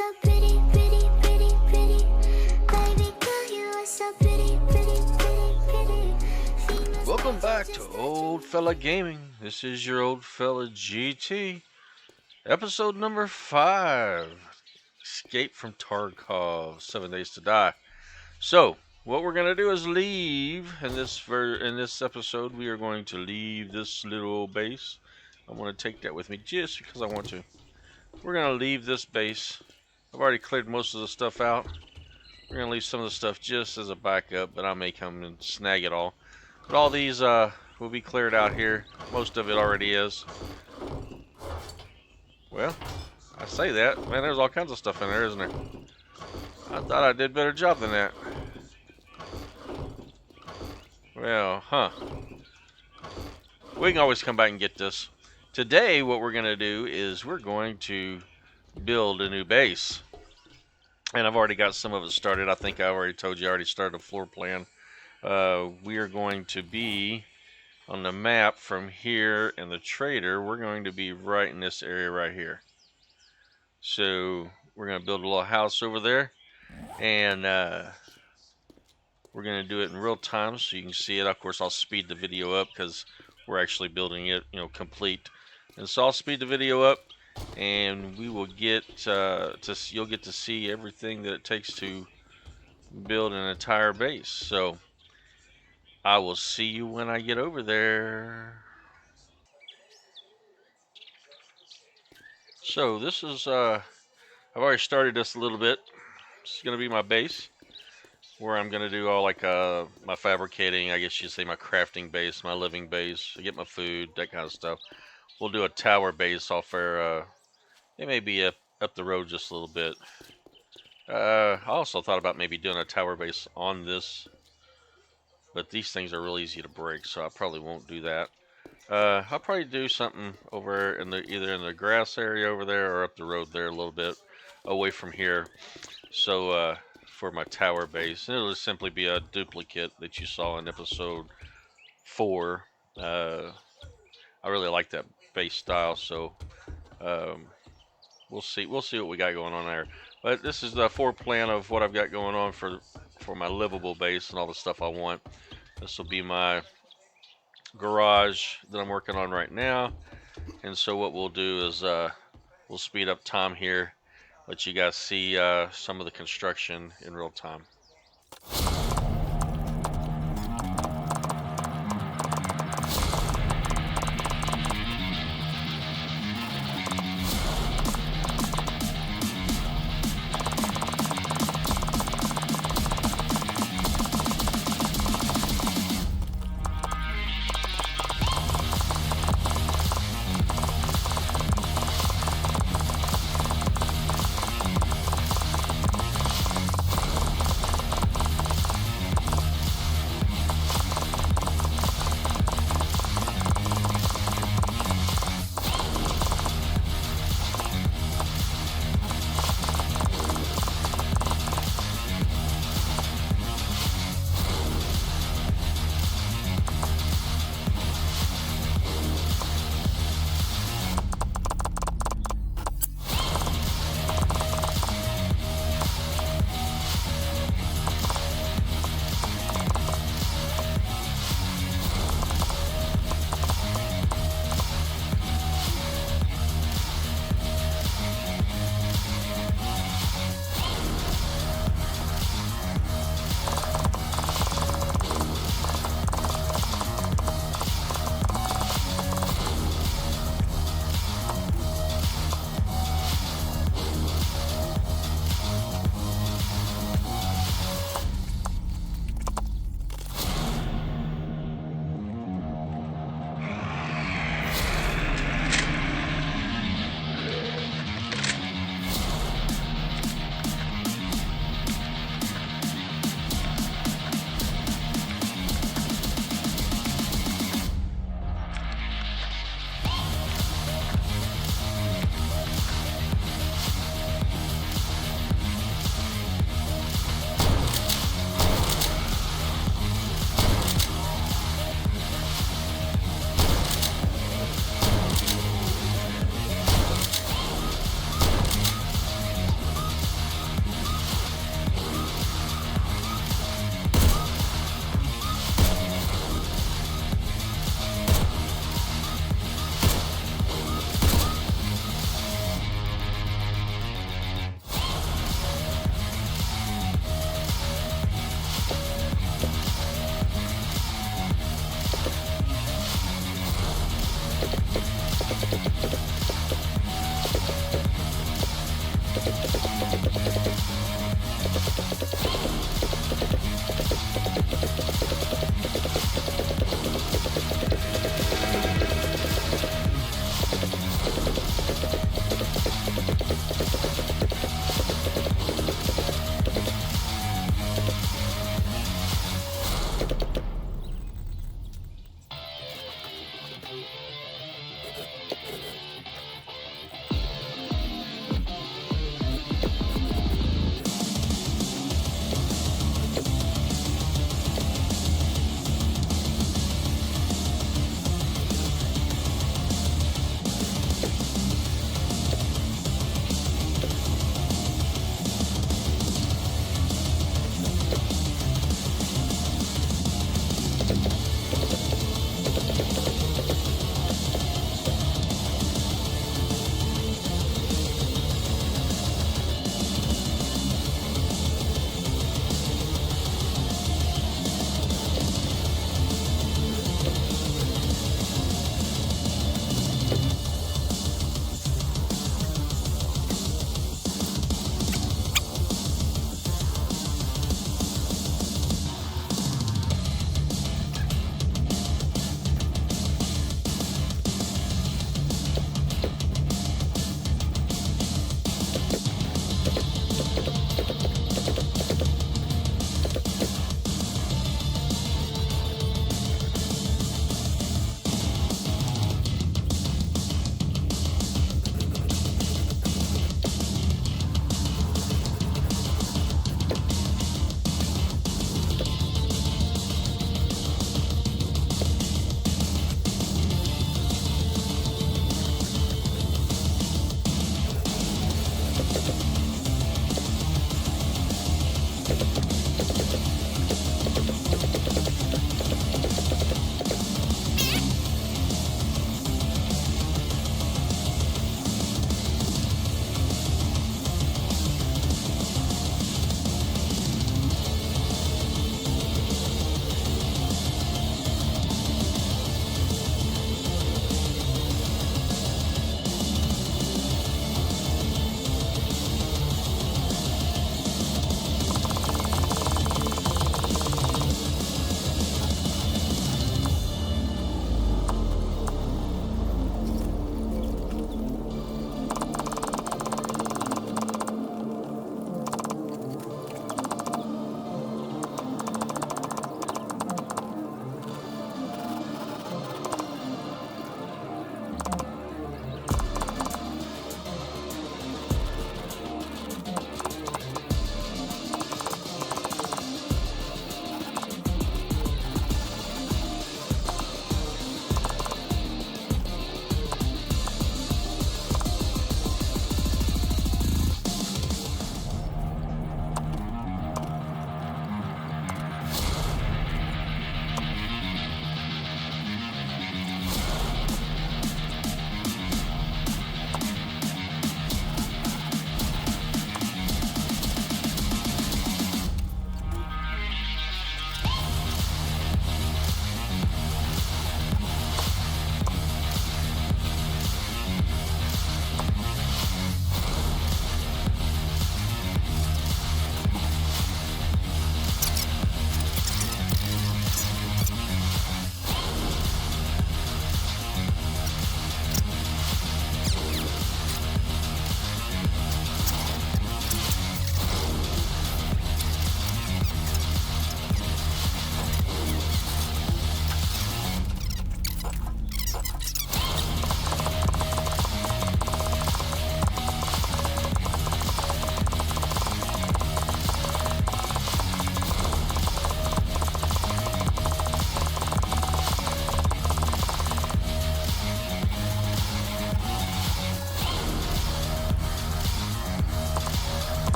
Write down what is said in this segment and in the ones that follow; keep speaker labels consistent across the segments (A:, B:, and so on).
A: so pretty, pretty, pretty, pretty. Baby girl, you are so pretty, pretty, pretty, pretty.
B: Welcome back to Old Fella Gaming. This is your Old Fella GT, episode number 5. Escape from Tarkov, 7 Days to Die. So, what we're gonna do is leave in this episode. We are going to leave this little base. I'm gonna take that with me just because I want to. We're gonna leave this base. I've already cleared most of the stuff out. We're gonna leave some of the stuff just as a backup, but I may come and snag it all. But all these will be cleared out here. Most of it already is. Well, I say that. Man, there's all kinds of stuff in there, isn't there? I thought I did a better job than that. Well, we can always come back and get this. Today, what we're going to do is we're going to build a new base. And I've already got some of it started. I think I already told you I already started a floor plan. We are going to be on the map from here and the trader. We're going to be right in this area right here. So we're going to build a little house over there. And we're going to do it in real time so you can see it. Of course, I'll speed the video up because we're actually building it, complete. And so I'll speed the video up, and we will get you'll get to see everything that it takes to build an entire base. So I will see you when I get over there. So this is I've already started this a little bit. This is going to be my base, where I'm going to do all like my fabricating, I guess you'd say my crafting base, my living base, I get my food, that kind of stuff. We'll do a tower base off there. It may be up the road just a little bit. I also thought about maybe doing a tower base on this, but these things are really easy to break, so I probably won't do that. I'll probably do something over in either in the grass area over there or up the road there a little bit away from here. So for my tower base, and it'll simply be a duplicate that you saw in episode 4. I really like that base style, so we'll see what we got going on there. But this is the floor plan of what I've got going on for my livable base and all the stuff I want. This will be my garage that I'm working on right now, and so what we'll do is we'll speed up time here, let you guys see some of the construction in real time.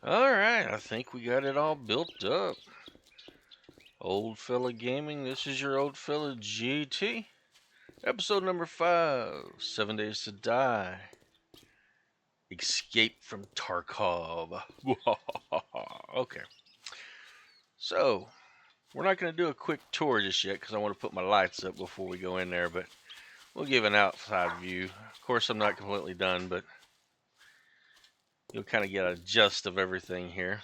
B: Alright, I think we got it all built up. Old Fella Gaming, this is your Old Fella GT. Episode number 5, 7 Days to Die. Escape from Tarkov. Okay. So, we're not going to do a quick tour just yet because I want to put my lights up before we go in there, but we'll give an outside view. Of course, I'm not completely done, but you'll kind of get a gist of everything here.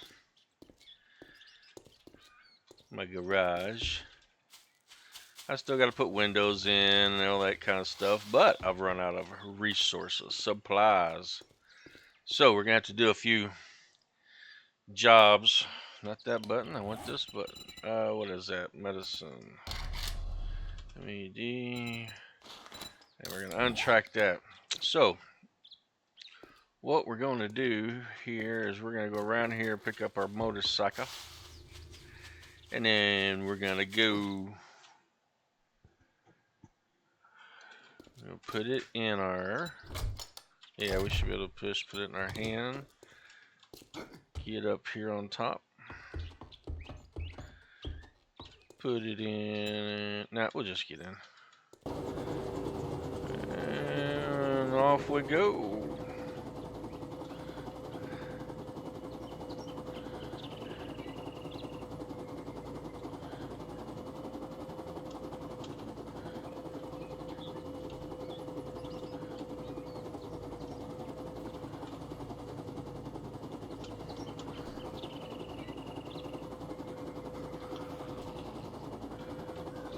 B: My garage. I still got to put windows in and all that kind of stuff, but I've run out of resources, supplies. So we're going to have to do a few jobs. Not that button, I want this button. What is that? Medicine. MED. And we're going to untrack that. So, what we're going to do here is we're going to go around here, pick up our motorcycle. And then we're going to go... We'll put it in our... Yeah, we should be able to put it in our hand. Get up here on top. Put it in... Nah, we'll just get in. And off we go.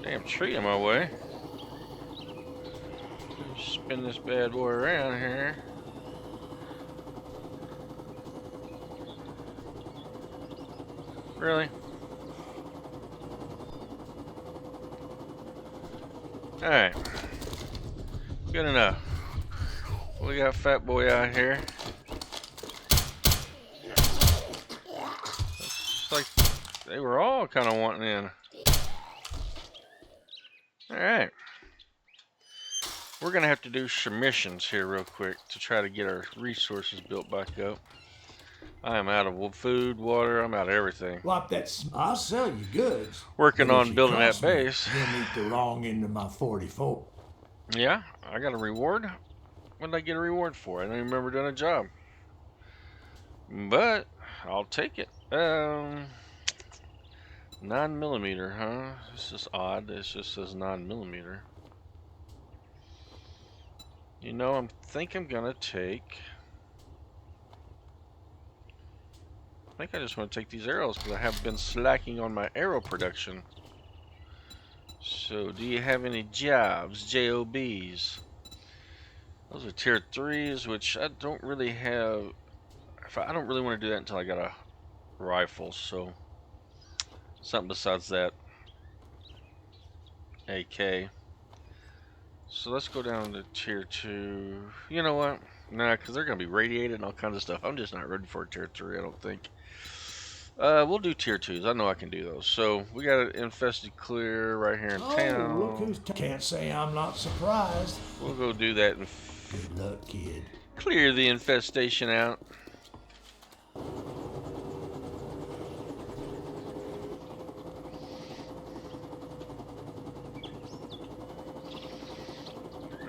B: Damn tree in my way. Spin this bad boy around here. Really? Alright. Good enough. We got Fat Boy out here. It's like they were all kind of wanting in. Alright. We're going to have to do some missions here real quick to try to get our resources built back up. I am out of food, water, I'm out of everything.
C: Like that, I'll sell you goods.
B: Working
C: But if
B: on
C: you
B: building that
C: cost me,
B: base.
C: You'll meet the wrong end of my 44.
B: Yeah, I got a reward. What did I get a reward for? I don't even remember doing a job. But, I'll take it. 9mm, huh? This is odd. It just says 9mm. You know, I think I'm gonna take... I think I just want to take these arrows because I have been slacking on my arrow production. So, do you have any jobs? JOBs? Those are tier 3s, which I don't really have... I don't really want to do that until I got a rifle, so... Something besides that. AK. So let's go down to tier 2. You know what? Nah, because they're going to be radiated and all kinds of stuff. I'm just not ready for a tier 3, I don't think. We'll do tier 2s. I know I can do those. So we got an infested clear right here in town.
C: Look who's can't say I'm not surprised.
B: We'll go do that and
C: Good luck, kid.
B: clear the infestation out.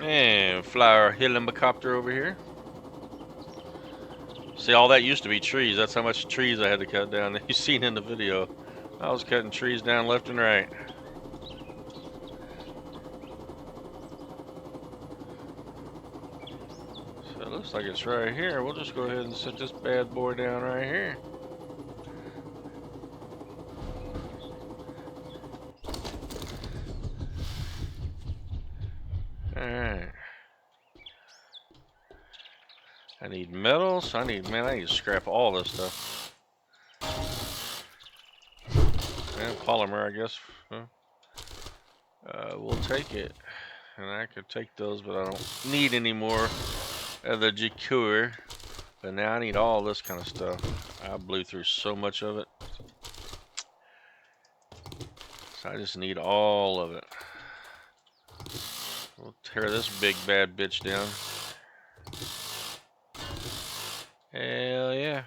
B: And fly our helicopter over here. See, all that used to be trees. That's how much trees I had to cut down. You've seen in the video. I was cutting trees down left and right. So it looks like it's right here. We'll just go ahead and set this bad boy down right here. Alright. I need metals. I need to scrap all this stuff. And polymer, I guess. We'll take it. And I could take those, but I don't need any more of the decor. But now I need all this kind of stuff. I blew through so much of it. So I just need all of it. We'll tear this big bad bitch down. Hell yeah.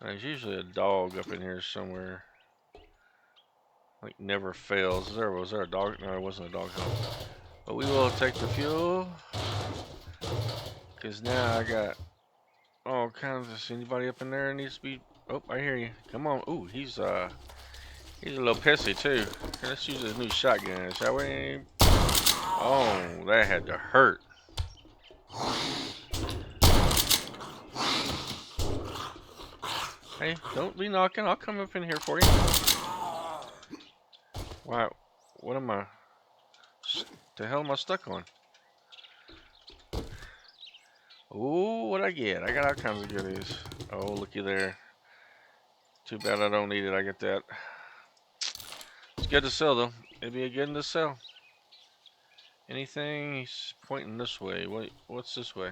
B: There's usually a dog up in here somewhere. Like never fails. Was there a dog? No, there wasn't a dog house. But we will take the fuel. Cause now I got all kinds of anybody up in there needs to be. Oh, I hear you. Come on. Ooh, he's a little pissy too. Let's use his new shotgun, shall we? Oh, that had to hurt. Hey, don't be knocking. I'll come up in here for you. Wow, what am I? The hell am I stuck on? Ooh, what'd I get? I got all kinds of goodies. Oh, looky there. Too bad I don't need it. I get that. It's good to sell though. It'd be a good one to sell. Anything? He's pointing this way. Wait, what's this way?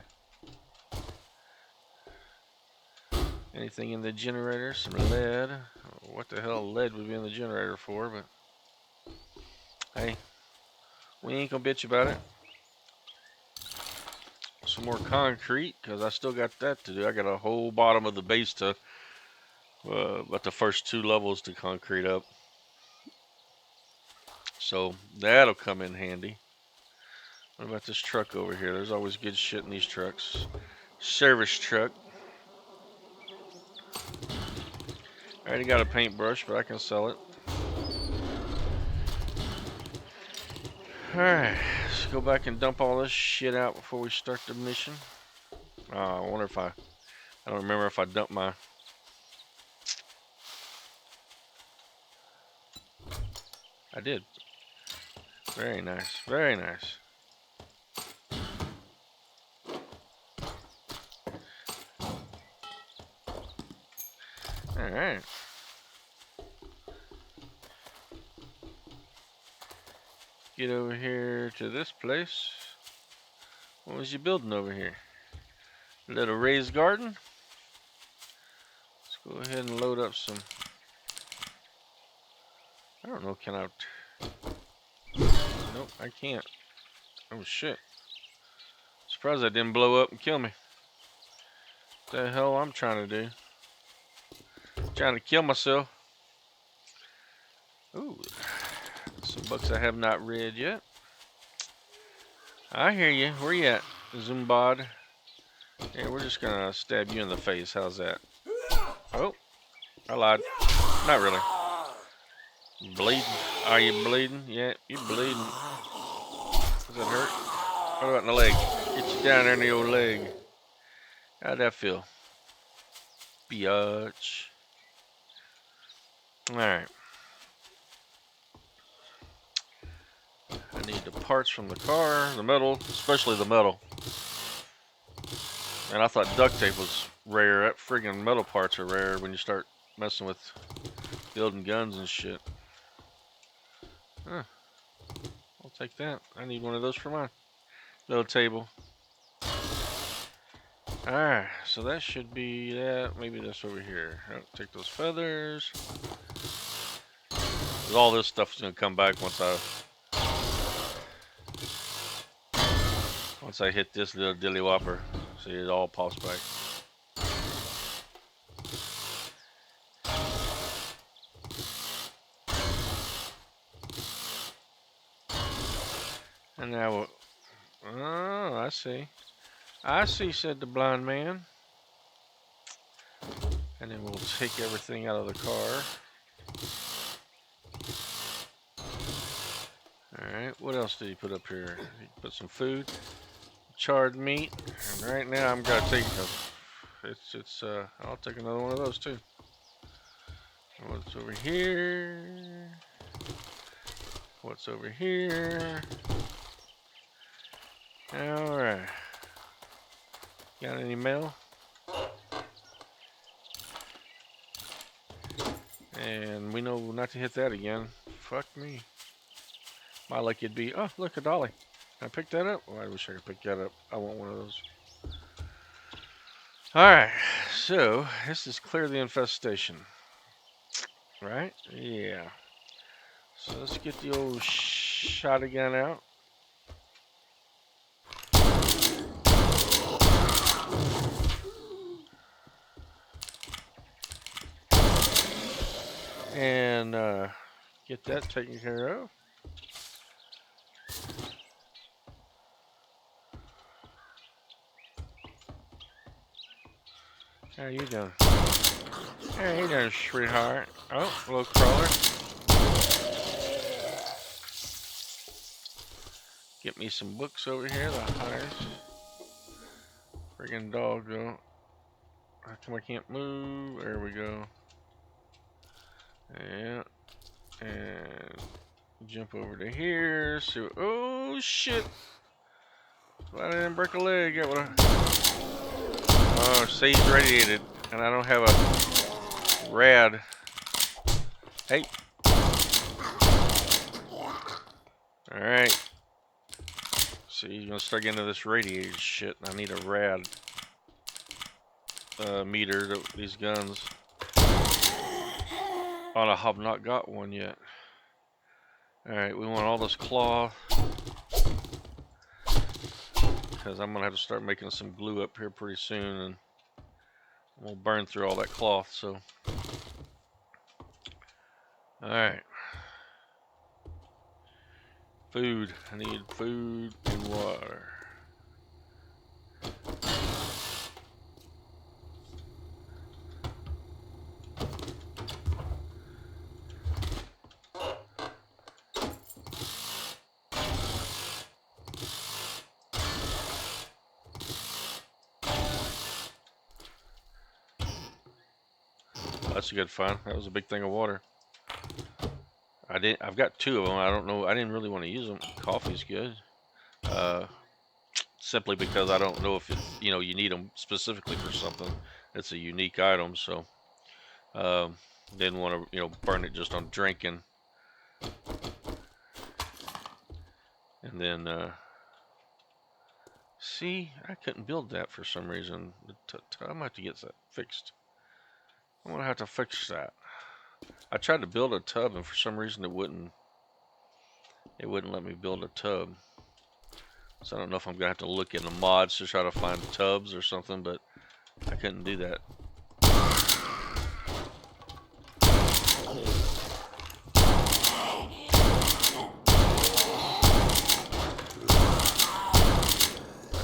B: Anything in the generator? Some lead. What the hell lead would be in the generator for, but hey, we ain't gonna bitch about it. Some more concrete, because I still got that to do. I got a whole bottom of the base to, but the first 2 levels to concrete up. So that'll come in handy. What about this truck over here? There's always good shit in these trucks. Service truck. I already got a paintbrush, but I can sell it. Alright, let's go back and dump all this shit out before we start the mission. I wonder if I don't remember if I dumped my... I did. Very nice, very nice. Alright. Get over here to this place. What was you building over here? A little raised garden? Let's go ahead and load up some. I don't know, can I? Nope, I can't. Oh shit. Surprised that didn't blow up and kill me. What the hell I'm trying to do? Trying to kill myself. Ooh. Some books I have not read yet. I hear you. Where you at, Zumbad? Yeah, we're just gonna stab you in the face. How's that? Oh, I lied. Not really. Bleeding? Are you bleeding? Yeah, you're bleeding. Does that hurt? What about in the leg? Get you down there in the old leg. How'd that feel? Biatch. Alright. I need the parts from the car, the metal, especially the metal. And I thought duct tape was rare. That friggin' metal parts are rare when you start messing with building guns and shit. Huh. I'll take that. I need one of those for mine. Little table. Alright, so that should be that. Maybe this over here. Oh, take those feathers. All this stuff is going to come back once I hit this little dilly whopper. See, it all pops back. And now, oh, I see. I see, said the blind man. And then we'll take everything out of the car. Alright, what else did he put up here? He put some food, charred meat, and right now I'm gonna take I'll take another one of those too. What's over here? What's over here? Alright. Got any mail? And we know not to hit that again. Fuck me. My luck it'd be, oh, look, a dolly. Can I pick that up? Oh, I wish I could pick that up. I want one of those. Alright, so this is clear the infestation. Right? Yeah. So let's get the old shotgun out. and get that taken care of. How you doing? How you doing, sweetheart? Oh, little crawler. Get me some books over here. The hunters. Friggin' dog go. How come I can't move? There we go. Yeah. And jump over to here. See what, oh shit! Well, I didn't break a leg. Got what I, oh, see, he's radiated, and I don't have a rad. Hey. All right. So he's gonna start getting into this radiated shit. I need a rad meter to these guns. Oh, I have not got one yet. Alright, we want all this cloth. Because I'm going to have to start making some glue up here pretty soon. And we'll burn through all that cloth, so. Alright. Food. I need food and water. That's a good fun. That was a big thing of water. I've got 2 of them. I don't know. I didn't really want to use them. Coffee's good. Simply because I don't know if you need them specifically for something. It's a unique item, so didn't want to burn it just on drinking. And then see, I couldn't build that for some reason. I'm gonna have to get that fixed. I'm gonna have to fix that. I tried to build a tub, and for some reason it wouldn't let me build a tub. So I don't know if I'm gonna have to look in the mods to try to find tubs or something, but I couldn't do that.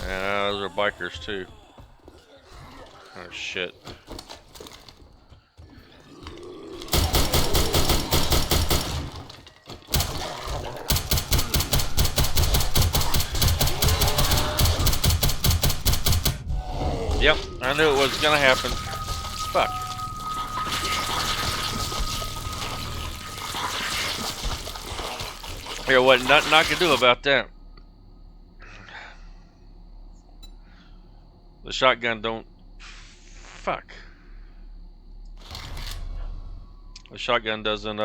B: Yeah, those are bikers too. Oh shit. Yep, I knew it was gonna happen. Fuck. There wasn't nothing I could do about that. The shotgun don't... Fuck. The shotgun doesn't,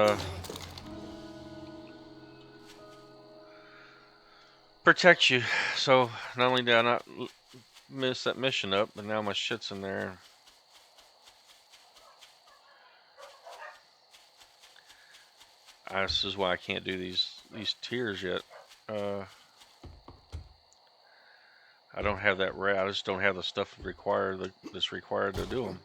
B: protect you. So, not only did I not miss that mission up, but now my shit's in there. This is why I can't do these tiers yet. I don't have that I just don't have the stuff that's required to do them.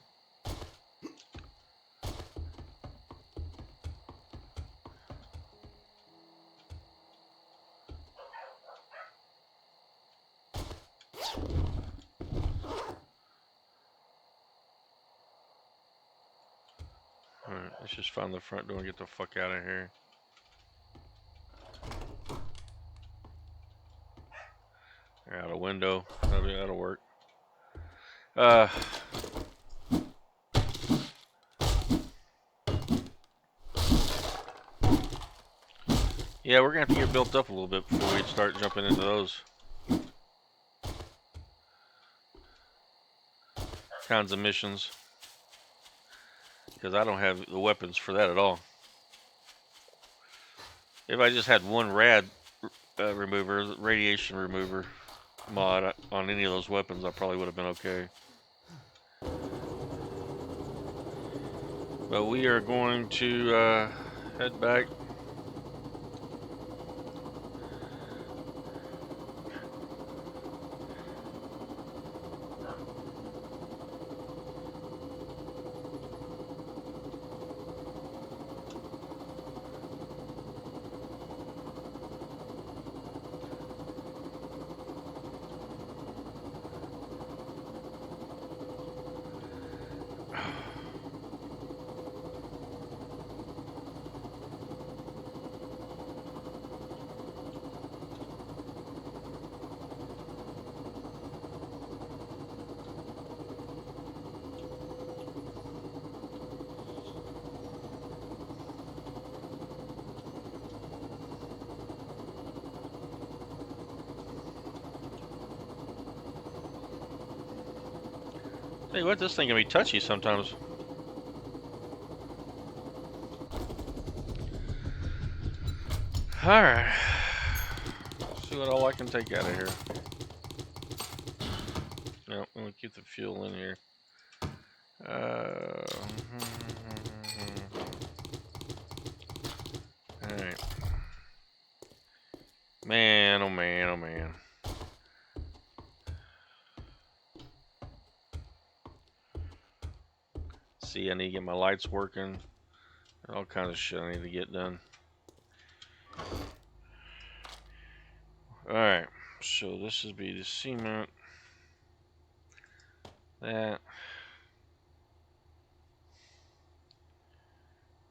B: Alright, let's just find the front door and get the fuck out of here. Out a window. That'll work. Yeah, we're gonna have to get built up a little bit before we start jumping into those kinds of missions, because I don't have the weapons for that at all. If I just had one rad remover, radiation remover mod on any of those weapons, I probably would have been okay. But we are going to head back. Hey, what? This thing can be touchy sometimes. Alright. See what all I can take out of here. No, I'm gonna keep the fuel in here. Alright. Man, oh man, oh man. See, I need to get my lights working. All kinds of shit I need to get done. Alright, so this would be the cement. That.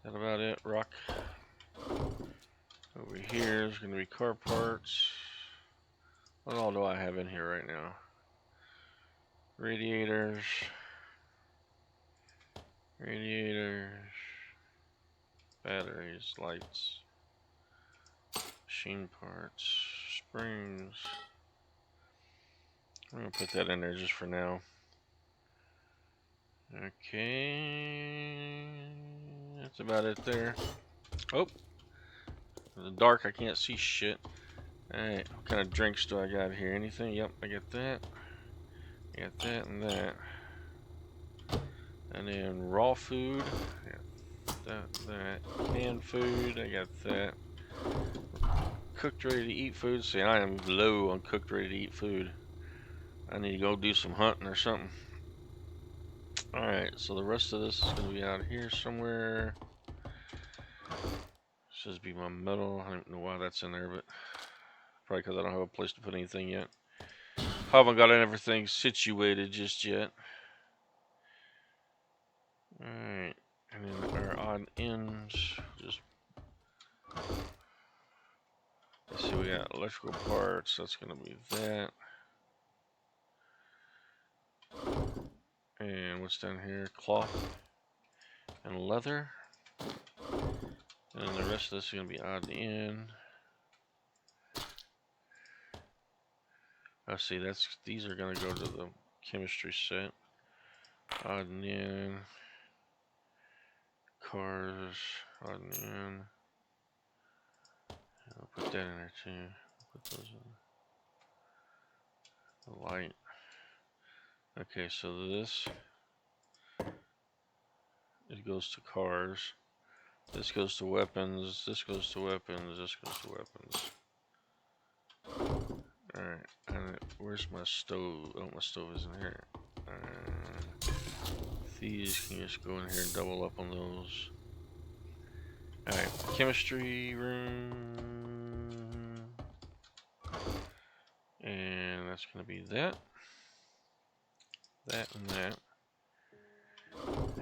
B: Is that about it? Rock. Over here is going to be car parts. What all do I have in here right now? Radiators. Radiators. Batteries. Lights. Machine parts. Springs. I'm going to put that in there just for now. Okay. That's about it there. Oh. In the dark, I can't see shit. Alright, what kind of drinks do I got here? Anything? Yep, I got that. I got that and that. And then raw food. I got that. Canned food. I got that. Cooked ready to eat food. See, I am low on cooked ready to eat food. I need to go do some hunting or something. Alright, so the rest of this is going to be out here somewhere. This is be my metal. I don't know why that's in there, but probably because I don't have a place to put anything yet. Haven't got everything situated just yet. Alright, and then our odd ends. Just let's see, we got electrical parts. That's gonna be that. And what's down here? Cloth and leather. And the rest of this is gonna be odd end. I see. These are gonna go to the chemistry set. Odd end. Cars. Odd end. I'll put that in there too. Put those in. The light. Okay, so this it goes to cars. This goes to weapons. This goes to weapons. This goes to weapons. Alright, and where's my stove? Oh, my stove is in here. These can just go in here and double up on those. Alright, chemistry room. And that's going to be that. That and that.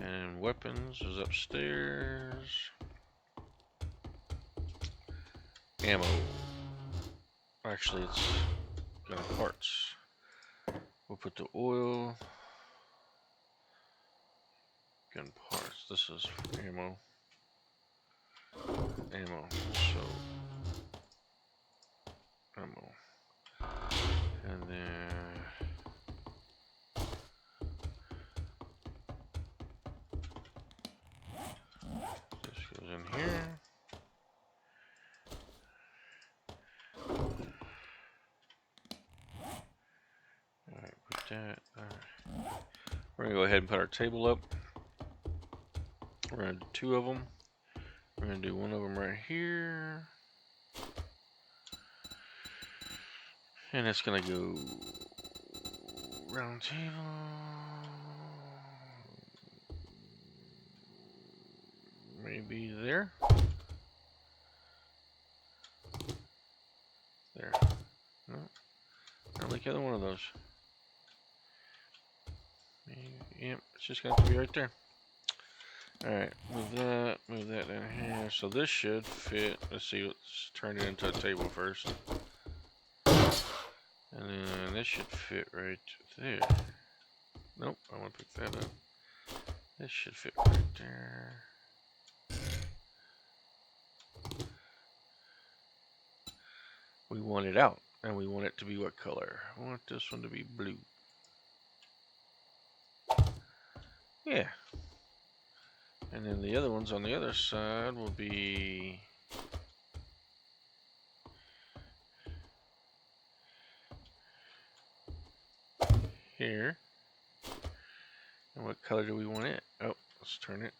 B: And weapons is upstairs. Ammo. Actually, it's gun parts. We'll put the oil. Gun parts. This is ammo. Ammo. So ammo. And then this goes in here. Alright, put that. Alright. We're gonna go ahead and put our table up. We're gonna do 2 of them. We're gonna do 1 of them right here. And it's gonna go round table. Maybe there. There. No. I don't like either one of those. Yep, it's just gonna have to be right there. Alright, move that down here. So this should fit. Let's see, let's turn it into a table first. And then this should fit right there. Nope, I want to pick that up. This should fit right there. We want it out, and we want it to be what color? I want this one to be blue. Yeah. And then the other ones on the other side will be here. And what color do we want it? Oh, let's turn it.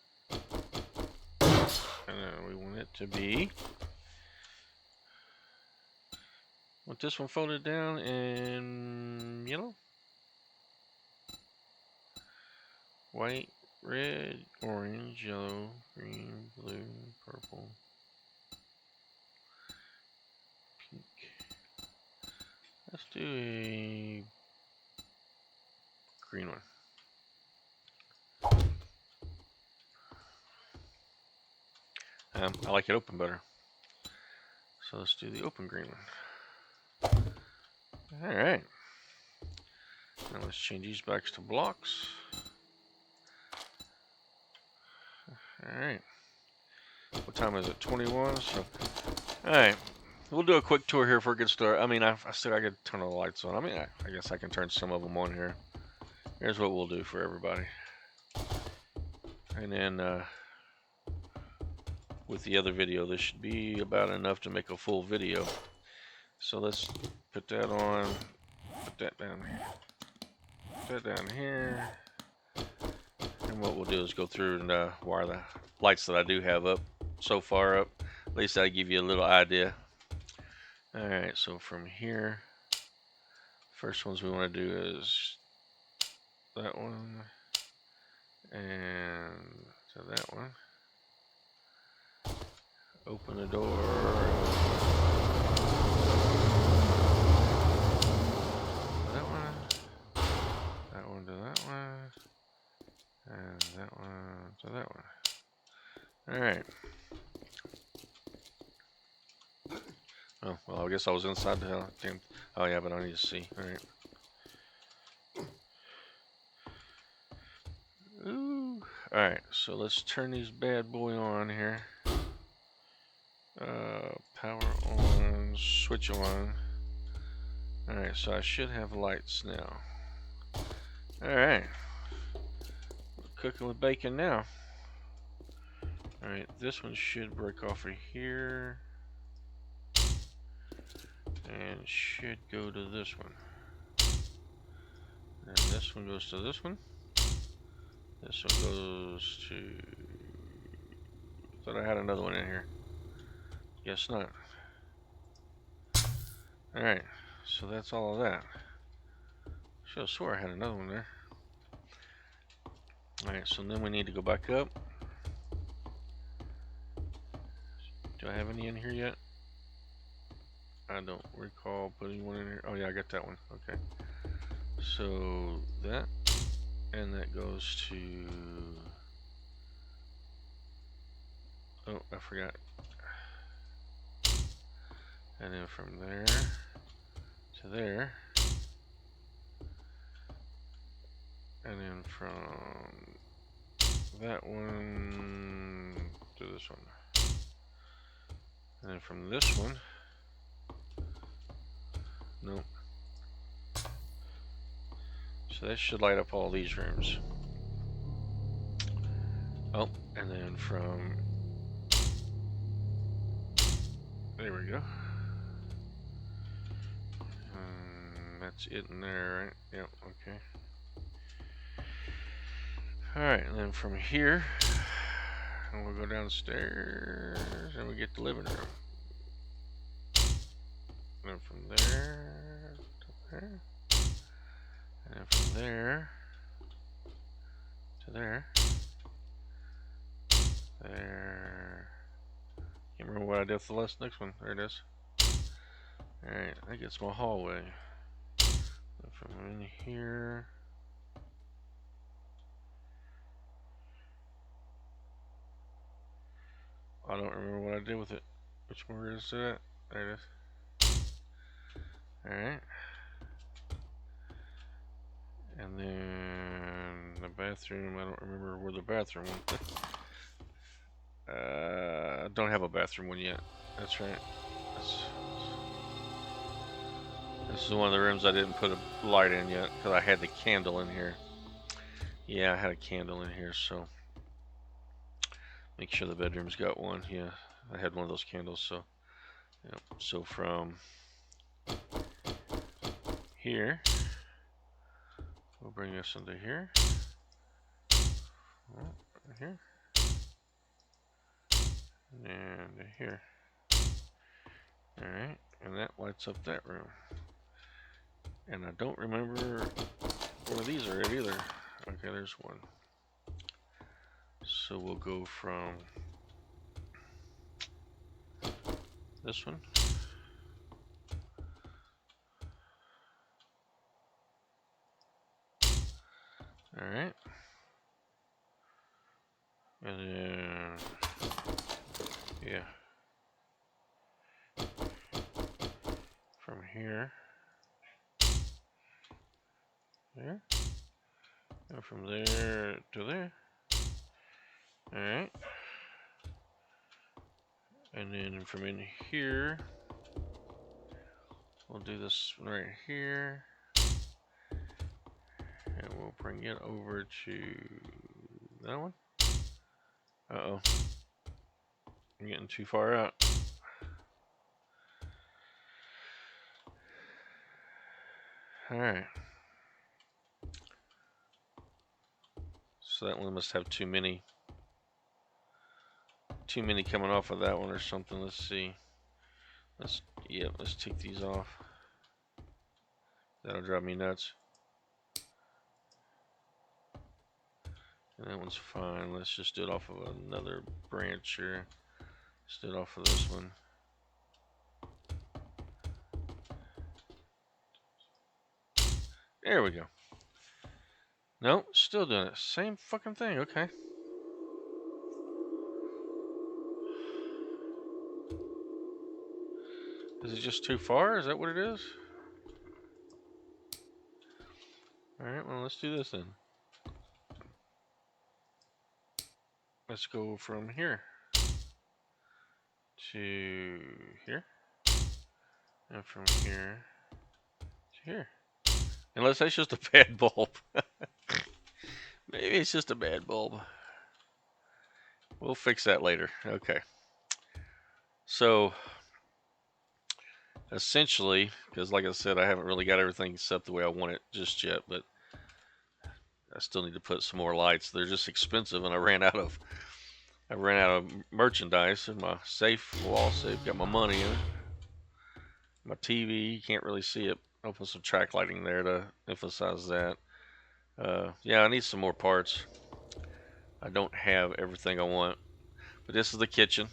B: And then we want it to be, want this one folded down in yellow, white, red, orange, yellow, green, blue, purple, pink. Let's do a green one. I like it open better. So let's do the open green one. Alright. Now let's change these backs to blocks. Alright. What time is it? 21. So, alright. We'll do a quick tour here for a good start. I mean, I still got to turn all the lights on. I mean, I guess I can turn some of them on here. Here's what we'll do for everybody. And then, with the other video, this should be about enough to make a full video. So let's put that on, put that down here, put that down here. And what we'll do is go through and wire the lights that I do have up so far up. At least that'll give you a little idea. Alright, so from here, first ones we want to do is that one and to that one. Open the door. That one to that one, and that one to that one. Alright. Oh, well, I guess I was inside the hell. Damn. Oh, yeah, but I need to see. Alright. Ooh. Alright, so let's turn these bad boy on here. Power on, switch on. Alright, so I should have lights now. Alright. We're cooking with bacon now. Alright, this one should break off of here. And should go to this one. And this one goes to this one. This one goes to... Thought I had another one in here. Guess not. Alright, so that's all of that. Should have swore I had another one there. Alright, so then we need to go back up. Do I have any in here yet? I don't recall putting one in here. Oh yeah, I got that one. Okay. So that, and that goes to... Oh, I forgot. And then from there to there. And then from that one to this one. And then from this one. Nope. So that should light up all these rooms. Oh, and then from... There we go. That's it in there, right? Yep, okay. Alright, and then from here, and we'll go downstairs, and we get the living room. And then from there to there, and then from there to there, there. Can't remember what I did for the next one. There it is. Alright, that gets my hallway. And from in here. I don't remember what I did with it. Which one is that? There it is. Alright. And then the bathroom, I don't remember where the bathroom went. I don't have a bathroom one yet. That's right. This is one of the rooms I didn't put a light in yet because I had the candle in here. Yeah, I had a candle in here, so make sure the bedroom's got one. Yeah, I had one of those candles, so yeah. So from here, we'll bring this into here. Oh, right here. And here. Alright, and that lights up that room. And I don't remember where these are at either. Okay, there's one. So we'll go from this one. Alright. And then, yeah. From here. There. And from there to there. Alright. And then from in here, we'll do this one right here. And we'll bring it over to that one. Uh-oh. I'm getting too far out. Alright. So that one must have too many coming off of that one or something. Let's see. Let's take these off. That'll drive me nuts. And that one's fine. Let's just do it off of another branch here. Let's do it off of this one. There we go. Nope, still doing it. Same fucking thing. Okay. Is it just too far? Is that what it is? Alright, well, let's do this then. Let's go from here to here. And from here to here. Unless that's just a bad bulb. Maybe it's just a bad bulb. We'll fix that later. Okay. So, essentially, because like I said, I haven't really got everything set the way I want it just yet, but I still need to put some more lights. They're just expensive, and I ran out of merchandise in my safe, wall safe. Got my money in it. My TV, you can't really see it. I'll put some track lighting there to emphasize that. Yeah, I need some more parts. I don't have everything I want. But this is the kitchen.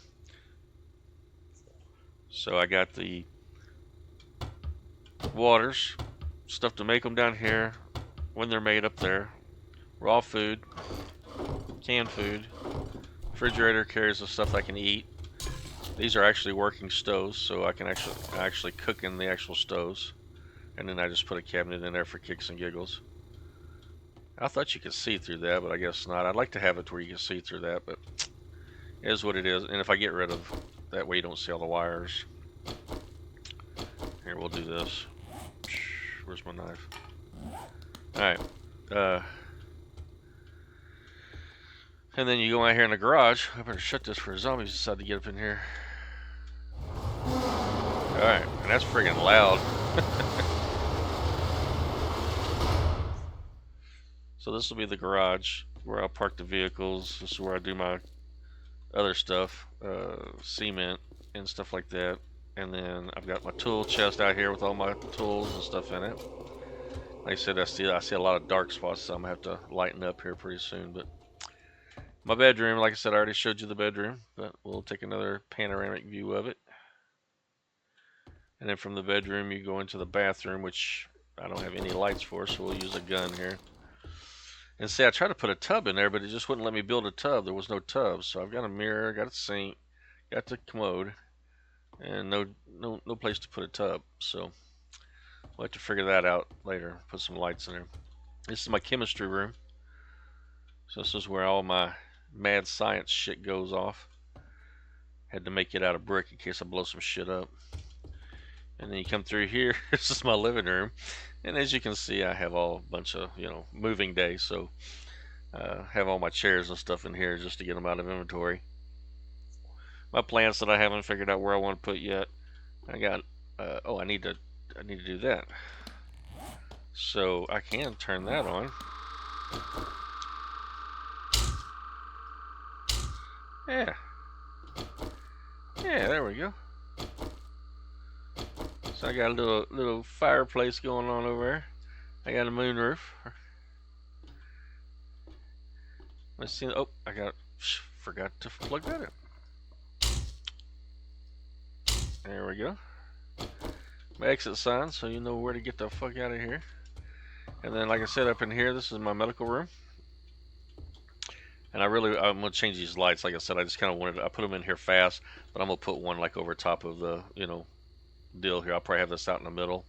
B: So I got the waters, stuff to make them down here when they're made up there. Raw food, canned food. Refrigerator carries the stuff I can eat. These are actually working stoves, so I can actually cook in the actual stoves. And then I just put a cabinet in there for kicks and giggles. I thought you could see through that, but I guess not. I'd like to have it where you can see through that, but it is what it is. And if I get rid of that way, you don't see all the wires. Here, we'll do this. Where's my knife? Alright. And then you go out here in the garage. I better shut this for zombies decide to get up in here. Alright, and that's friggin' loud. So this will be the garage where I'll park the vehicles. This is where I do my other stuff, cement and stuff like that. And then I've got my tool chest out here with all my tools and stuff in it. Like I said, I see a lot of dark spots, so I'm gonna have to lighten up here pretty soon. But my bedroom, like I said, I already showed you the bedroom, but we'll take another panoramic view of it. And then from the bedroom, you go into the bathroom, which I don't have any lights for, so we'll use a gun here. And see, I tried to put a tub in there, but it just wouldn't let me build a tub. There was no tub, so I've got a mirror, got a sink, got the commode, and no place to put a tub. So we'll have to figure that out later. Put some lights in there. This is my chemistry room. So this is where all my mad science shit goes off. Had to make it out of brick in case I blow some shit up. And then you come through here. This is my living room. And as you can see, I have a bunch of, moving day. So have all my chairs and stuff in here just to get them out of inventory. My plants that I haven't figured out where I want to put yet. I got. Oh, I need to do that. So I can turn that on. Yeah. Yeah, there we go. So I got a little fireplace going on over there. I got a moonroof. Let's see. Oh, forgot to plug that in. There we go. My exit sign, so you know where to get the fuck out of here. And then, like I said, up in here, this is my medical room. And I'm gonna change these lights. Like I said, I just kind of I put them in here fast, but I'm gonna put one like over top of the, deal here. I'll probably have this out in the middle.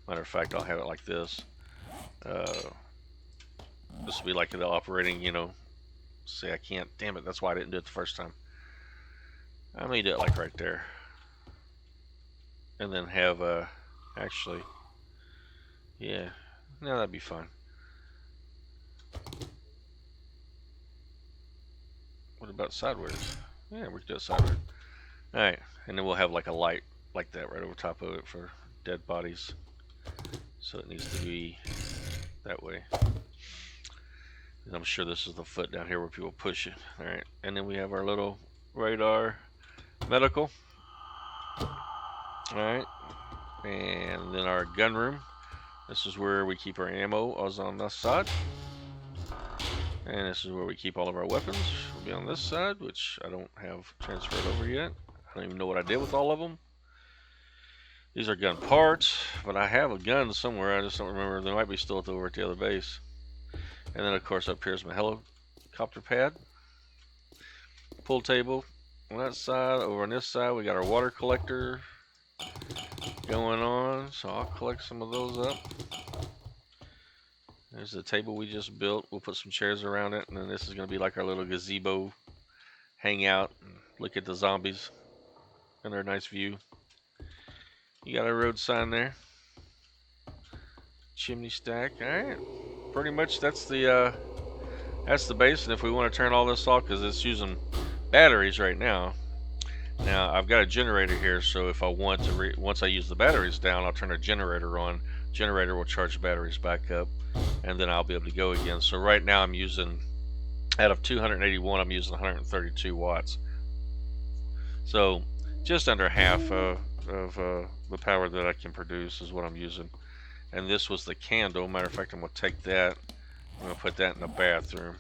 B: Matter of fact, I'll have it like this. This will be like the operating, see, I can't, damn it, that's why I didn't do it the first time. I may do it like right there. And then have, actually, yeah, no, that'd be fine. What about sideways? Yeah, we can do it sideways. Alright, and then we'll have like a light like that right over top of it for dead bodies. So it needs to be that way. And I'm sure this is the foot down here where people push it. Alright, and then we have our little radar medical. Alright, and then our gun room. This is where we keep our ammo. I was on this side. And this is where we keep all of our weapons. We'll be on this side, which I don't have transferred over yet. I don't even know what I did with all of them. These are gun parts, but I have a gun somewhere. I just don't remember. They might be still over at the other base. And then, of course, up here is my helicopter pad. Pool table on that side. Over on this side, we got our water collector going on. So I'll collect some of those up. There's the table we just built. We'll put some chairs around it. And then this is going to be like our little gazebo. Hang out and look at the zombies and their nice view. You got a road sign there. Chimney stack. Alright. Pretty much that's the base. And if we want to turn all this off, because it's using batteries right now. Now I've got a generator here, so if I want to, once I use the batteries down, I'll turn a generator on. Generator will charge the batteries back up, and then I'll be able to go again. So right now I'm using, out of 281, I'm using 132 watts. So just under half of the power that I can produce is what I'm using. And this was the candle. Matter of fact, I'm going to take that. I'm going to put that in the bathroom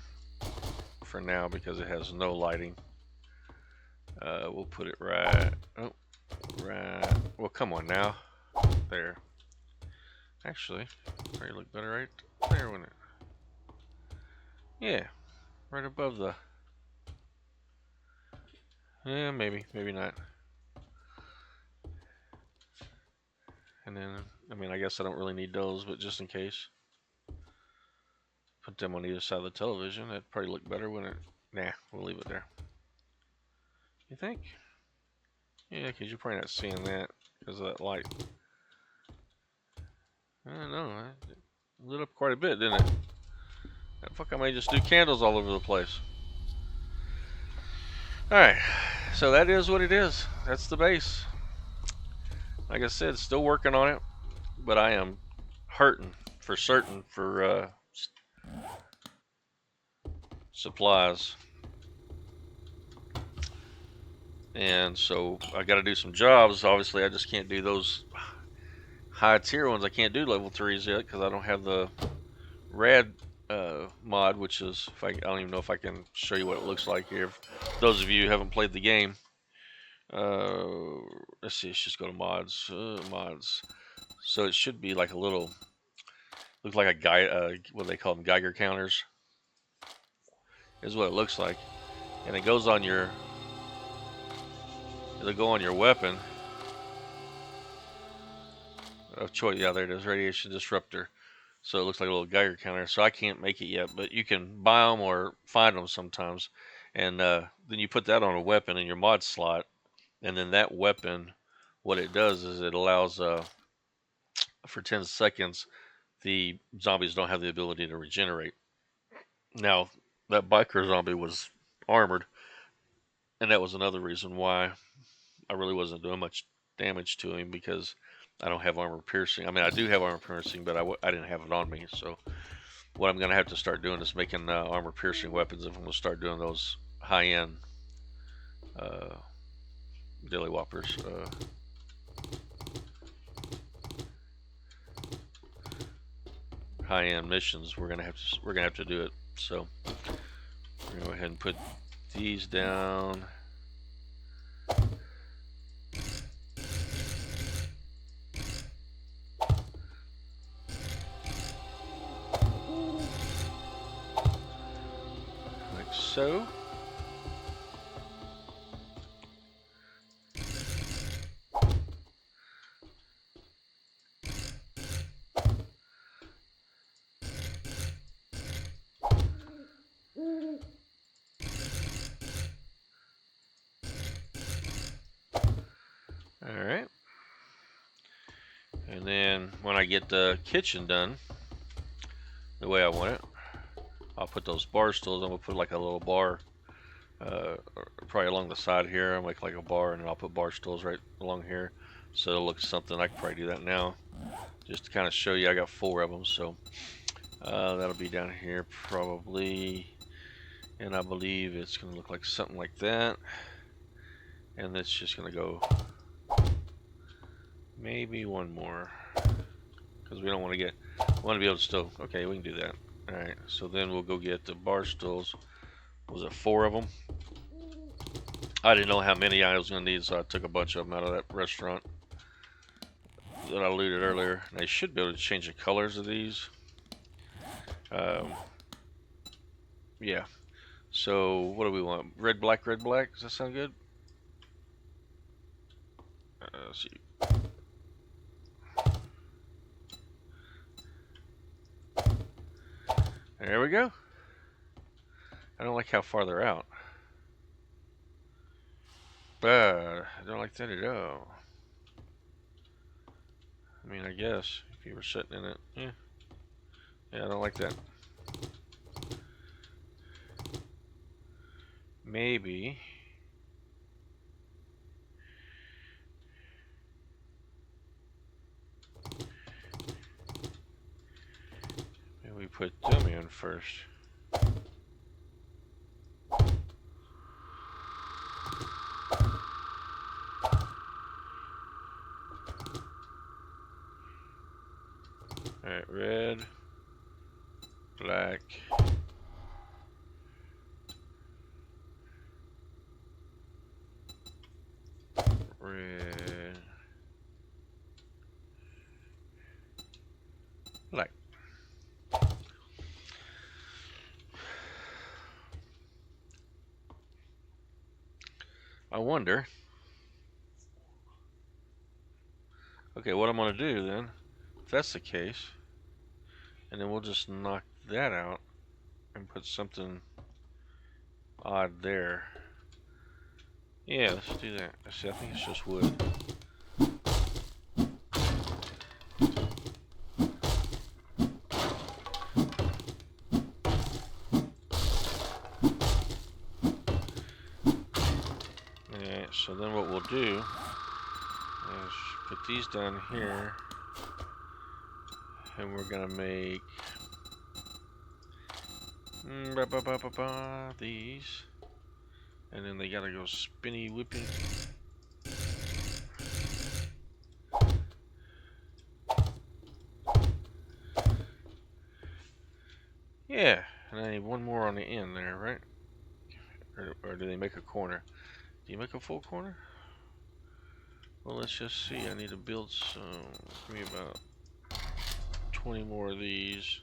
B: for now because it has no lighting. We'll put it right. Oh, right. Well, come on now. There. Actually, probably look better right there, wouldn't it? Yeah, right above the. Yeah, maybe not. And then, I mean, I guess I don't really need those, but just in case. Put them on either side of the television. That'd probably look better, wouldn't it? Nah, we'll leave it there. You think? Yeah, because you're probably not seeing that because of that light. I don't know. It lit up quite a bit, didn't it? Fuck, I may just do candles all over the place. Alright, so that is what it is. That's the base. Like I said, still working on it, but I am hurting for certain for supplies. And so I got to do some jobs. Obviously, I just can't do those high tier ones. I can't do level 3s yet because I don't have the rad mod, which is, I don't even know if I can show you what it looks like here. If those of you who haven't played the game, let's see, let's just go to mods. Mods. So it should be like a little, looks like a guy, what they call them, Geiger counters, is what it looks like, and it goes on your, it'll go on your weapon of choice. Yeah, there it is, radiation disruptor. So it looks like a little Geiger counter. So I can't make it yet, but you can buy them or find them sometimes. And then you put that on a weapon in your mod slot. And then that weapon, what it does is it allows, for 10 seconds, the zombies don't have the ability to regenerate. Now, that biker zombie was armored, and that was another reason why I really wasn't doing much damage to him, because I don't have armor piercing. I mean, I do have armor piercing, but I didn't have it on me. So what I'm gonna have to start doing is making armor piercing weapons if I'm gonna start doing those high end uh, dilly whoppers. High end missions. We're gonna have to do it. So we're gonna go ahead and put these down. Like so. Alright. And then when I get the kitchen done the way I want it, I'll put those bar stools. I'm gonna put like a little bar, probably along the side here. I'll make like a bar, and then I'll put bar stools right along here, so it'll look something. I can probably do that now, just to kind of show you. I got 4 of them, so that'll be down here probably, and I believe it's gonna look like something like that. And that's just gonna go maybe one more, because we don't want to get. We want to be able to still. Okay, we can do that. All right. So then we'll go get the bar stools. Was it 4 of them? I didn't know how many I was gonna need, so I took a bunch of them out of that restaurant that I looted earlier. And I should be able to change the colors of these. Yeah. So what do we want? Red, black, red, black. Does that sound good? Let's see. There we go. I don't like how far they're out. But I don't like that at all. I mean, I guess if you were sitting in it, yeah. Yeah, I don't like that. Maybe. Maybe we put them in first. Alright, red, black, red, black. I wonder. Okay, what I'm going to do then, if that's the case, and then we'll just knock that out and put something odd there. Yeah, let's do that. See, I think it's just wood. Alright, so then what we'll do is put these down here, and we're gonna make these, and then they gotta go spinny whippy. Yeah, and I need one more on the end there, right? Or do they make a corner? Do you make a full corner? Well, let's just see. I need to build some. Give me about 20 more of these.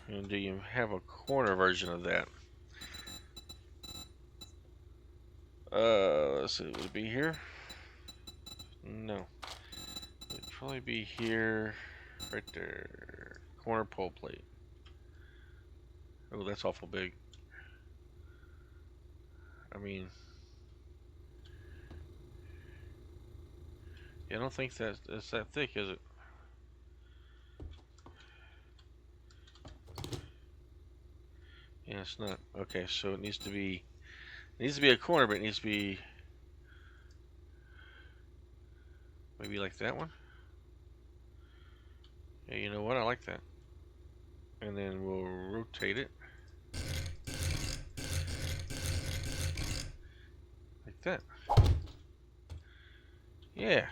B: And do you have a corner version of that? Let's see. Would it be here? No. It'd probably be here. Right there. Corner pole plate. Oh, that's awful big. I mean, yeah, I don't think it's that thick, is it? it's not. Okay, so it needs to be a corner, but it needs to be maybe like that one. Yeah, you know what? I like that. And then we'll rotate it like that. Yeah.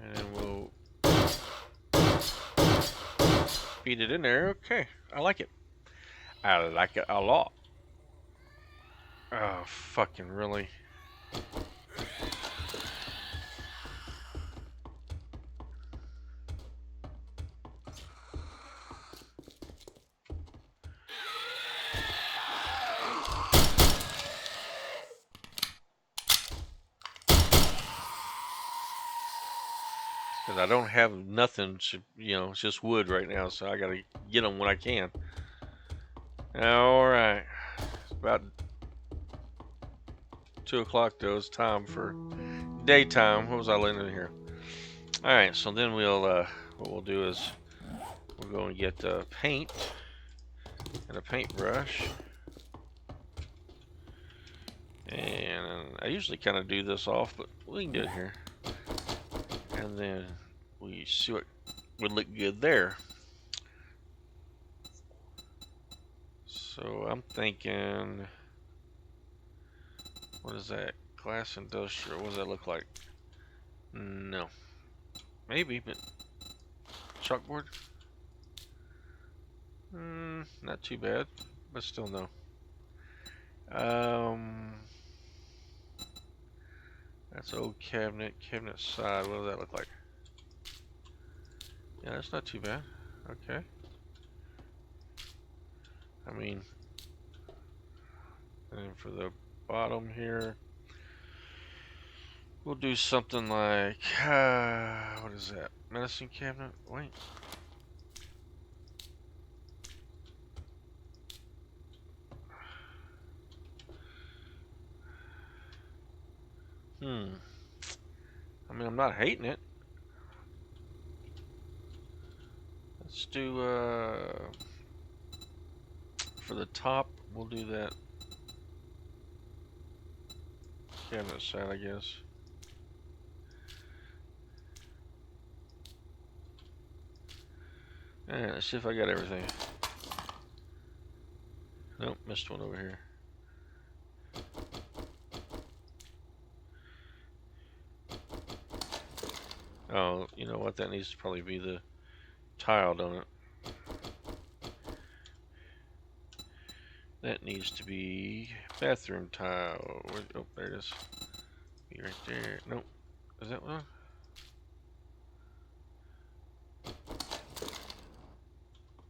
B: And then we'll feed it in there. Okay, I like it. I like it a lot. Oh, fucking really. Because I don't have nothing to, it's just wood right now, so I gotta get them when I can. Alright. It's about 2 o'clock though. It's time for daytime. What was I learning here? Alright, so then what we'll do is we'll go and get paint and a paintbrush. And I usually kind of do this off, but we can do it here. And then we see what would look good there. So I'm thinking, what is that? Glass industrial. What does that look like? No. Maybe, but chalkboard? Not too bad, but still no. That's old cabinet side. What does that look like? Yeah, that's not too bad. Okay. I mean, and for the bottom here, we'll do something like, what is that? Medicine cabinet? Wait. I mean, I'm not hating it. Let's do, for the top, we'll do that cabinet side, I guess. Alright, let's see if I got everything. Nope, missed one over here. Oh, you know what? That needs to probably be the tile, don't it? That needs to be bathroom tile. Oh, there it is. Be right there. Nope. Is that one?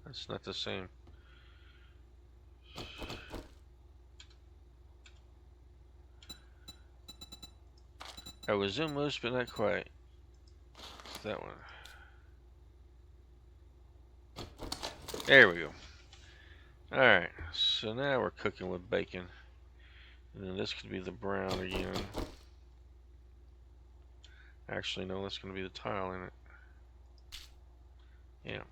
B: That's not the same. I was almost, but not quite. It's that one. There we go. Alright, so now we're cooking with bacon. And then this could be the brown again. Actually, no, that's going to be the tile in it. Yeah.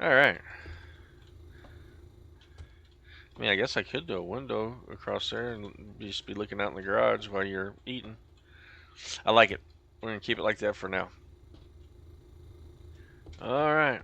B: Alright. I mean, I guess I could do a window across there and just be looking out in the garage while you're eating. I like it. We're going to keep it like that for now. Alright.